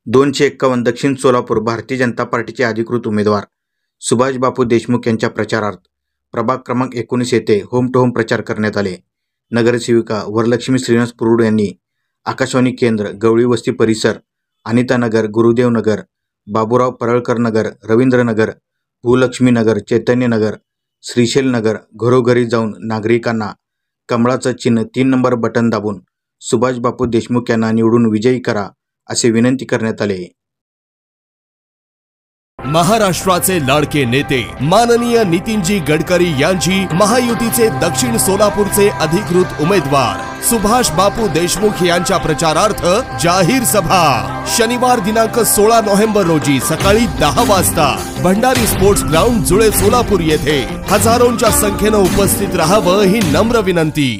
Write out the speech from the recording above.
251 दक्षिण सोलापूर भारतीय जनता पार्टीचे अधिकृत उमेदवार सुभाष बापू देशमुख यांच्या प्रचारार्थ प्रभाग क्रमांक 19 येथे होम टू होम प्रचार करण्यात आले। नगरसेविका वरलक्ष्मी श्रीनिवास पुरुड यांनी आकाशवाणी केंद्र, गवळी वस्ती परिसर, अनिता नगर, गुरुदेव नगर, बाबूराव परळकर नगर, रवींद्र नगर, भूलक्ष्मी नगर, चैतन्य नगर, श्रीशैल नगर घरोघरी जाऊन नागरिकांना कमळाचं चिन्ह 3 नंबर बटन दाबून सुभाष बापू देशमुख यांना निवडून विजयी करा असे विनंती करण्यात आले। महाराष्ट्राचे लाडके नेते माननीय नितीनजी गडकरी यांची महायुतीचे दक्षिण सोलापूरचे अधिकृत उमेदवार सुभाष बापू देशमुख यांच्या प्रचारार्थ जाहीर सभा शनिवार दिनांक 16 नोव्हेंबर रोजी सकाळी 10 वाजता भंडारी स्पोर्ट्स ग्राउंड जुळे सोलापूर येथे हजारोंच्या संख्येने उपस्थित राहावं ही नम्र विनंती।